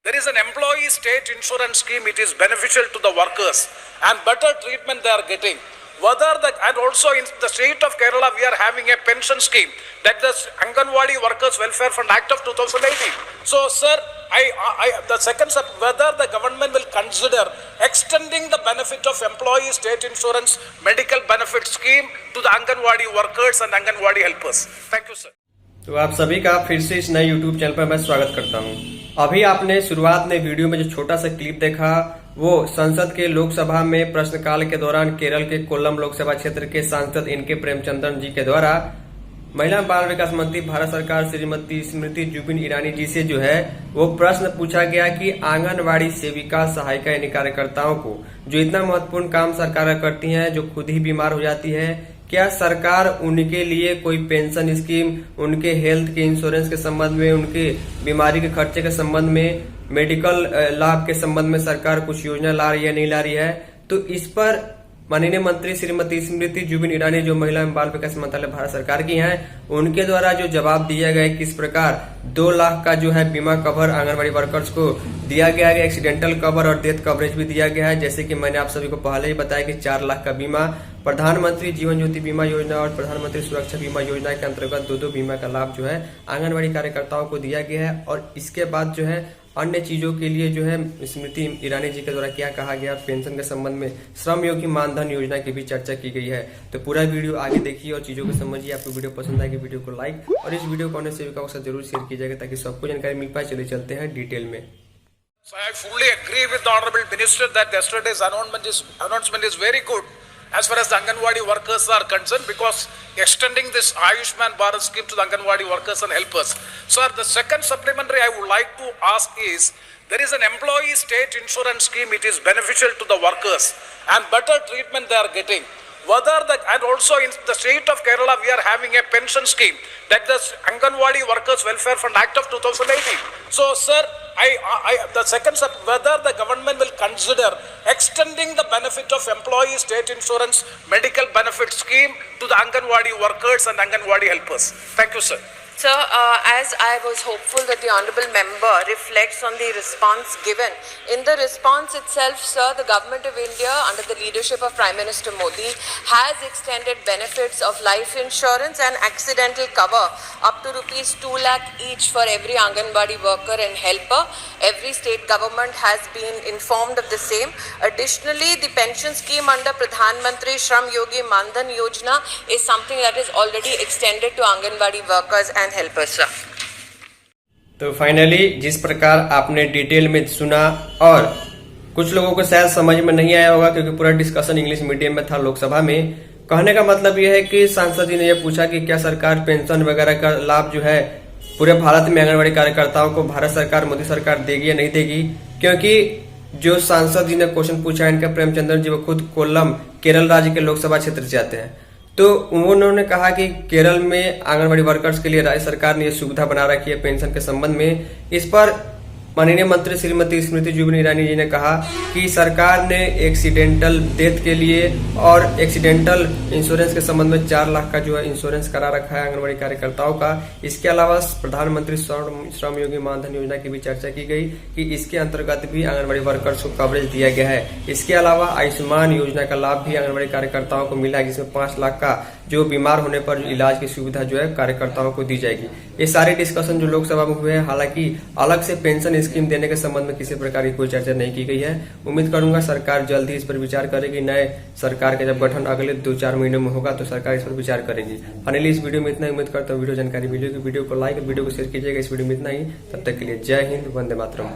There is an employee state insurance scheme. It is beneficial to the workers and better treatment they are getting. And also in the state of Kerala, we are having a pension scheme, that the Anganwadi Workers Welfare Fund Act of 2018. So, sir, the second step, whether the government will consider extending the benefit of employee state insurance medical benefit scheme to the Anganwadi workers and Anganwadi helpers. Thank you, sir. तो आप सभी का फिर से इस नए YouTube channel पर मैं स्वागत करता हूं। अभी आपने शुरुआत में वीडियो में जो छोटा सा क्लिप देखा वो संसद के लोकसभा में प्रश्नकाल के दौरान केरल के कोल्लम लोकसभा क्षेत्र के सांसद इनके प्रेमचंद्रन जी के द्वारा महिला बाल विकास मंत्री भारत सरकार श्रीमती स्मृति जुबिन ईरानी जी से जो है वो प्रश्न पूछा गया कि आंगनवाड़ी सेविका सहायिका यानी कार्यकर्ताओं को जो इतना महत्वपूर्ण काम सरकार करती हैं, जो खुद ही बीमार हो जाती है, क्या सरकार उनके लिए कोई पेंशन स्कीम, उनके हेल्थ के इंश्योरेंस के संबंध में, उनके बीमारी के खर्चे के संबंध में, मेडिकल लाभ के संबंध में सरकार कुछ योजना ला रही है, नहीं ला रही है? तो इस पर माननीय मंत्री श्रीमती स्मृति जुबिन ईरानी जो महिला एवं बाल विकास मंत्रालय भारत सरकार की हैं, उनके द्वारा जो जवाब दिया गया किस प्रकार 2 लाख का जो है बीमा कवर आंगनबाड़ी वर्कर्स को दिया गया है, एक्सीडेंटल कवर और डेथ कवरेज भी दिया गया है। जैसे कि मैंने आप सभी को पहले ही बताया कि 4 लाख का बीमा प्रधानमंत्री जीवन ज्योति बीमा योजना और प्रधानमंत्री सुरक्षा बीमा योजना के अंतर्गत 2 बीमा का लाभ जो है आंगनबाड़ी कार्यकर्ताओं को दिया गया है। और इसके बाद जो है अन्य चीजों के लिए जो है स्मृति ईरानी जी के द्वारा क्या कहा गया, पेंशन के संबंध में श्रम योगी मानधन योजना की भी चर्चा की गई है। तो पूरा वीडियो आगे देखिए और चीजों को समझिए। आपको वीडियो पसंद आएगी वीडियो को लाइक और इस वीडियो को अन्य सेविकाओं के साथ जरूर शेयर कीजिएगा ताकि सबको जानकारी मिल पाए। चलिए चलते हैं डिटेल में। So I fully agree with the Honorable Minister that yesterday's announcement is very good as far as the Anganwadi workers are concerned, because extending this Ayushman Bharat scheme to the Anganwadi workers and helpers. Sir, the second supplementary I would like to ask is, there is an employee state insurance scheme. It is beneficial to the workers and better treatment they are getting. And also in the state of Kerala, we are having a pension scheme, that the Anganwadi Workers Welfare Fund Act of 2018. So, sir, the second step, whether the government will consider extending the benefit of employee state insurance medical benefit scheme to the Anganwadi workers and Anganwadi helpers. Thank you, sir. Sir, as I was hopeful that the Honourable Member reflects on the response given. In the response itself, sir, the Government of India under the leadership of Prime Minister Modi has extended benefits of life insurance and accidental cover up to rupees 2 lakh each for every Anganwadi worker and helper. Every state government has been informed of the same. Additionally, the pension scheme under Pradhan Mantri Shram Yogi Mandhan Yojana is something that is already extended to Anganwadi workers and helpers, sir. तो finally जिस प्रकार आपने detail में सुना और कुछ लोगों को शायद समझ में नहीं आया होगा क्योंकि पूरा डिस्कशन इंग्लिश मीडियम में था लोकसभा में। कहने का मतलब यह है कि सांसद जी ने यह पूछा कि क्या सरकार पेंशन वगैरह का लाभ जो है पूरे भारत में आंगनबाड़ी कार्यकर्ताओं को भारत सरकार, मोदी सरकार देगी या नहीं देगी? क्योंकि जो सांसद जी ने क्वेश्चन पूछा इनका प्रेमचंद्रन जी वो खुद कोल्लम केरल राज्य के लोकसभा क्षेत्र से आते हैं। तो उन्होंने कहा कि केरल में आंगनबाड़ी वर्कर्स के लिए राज्य सरकार ने यह सुविधा बना रखी है पेंशन के संबंध में। इस पर माननीय मंत्री श्रीमती स्मृति जुबिन ईरानी जी ने कहा कि सरकार ने एक्सीडेंटल डेथ के लिए और एक्सीडेंटल इंश्योरेंस के संबंध में 4 लाख का जो है इंश्योरेंस करा रखा है आंगनबाड़ी कार्यकर्ताओं का। इसके अलावा प्रधानमंत्री श्रम योगी मानधन योजना की भी चर्चा की गई कि इसके अंतर्गत भी आंगनबाड़ी वर्कर्स को कवरेज दिया गया है। इसके अलावा आयुष्मान योजना का लाभ भी आंगनबाड़ी कार्यकर्ताओं को मिला है, जिसमें 5 लाख का जो बीमार होने पर इलाज की सुविधा जो है कार्यकर्ताओं को दी जाएगी। ये सारे डिस्कशन जो लोकसभा में हुए हैं, हालांकि अलग से पेंशन स्कीम देने के संबंध में किसी प्रकार की कोई चर्चा नहीं की गई है। उम्मीद करूंगा सरकार जल्द ही इस पर विचार करेगी। नए सरकार का जब गठन अगले 2-4 महीनों में होगा तो सरकार इस पर विचार करेगी। फाइनली इस वीडियो में इतना ही। उम्मीद करता हूँ वीडियो जानकारी मिली होगी। वीडियो को लाइक और वीडियो को शेयर कीजिएगा। इस वीडियो में इतना ही। तब तक के लिए जय हिंद, वंदे मातरम।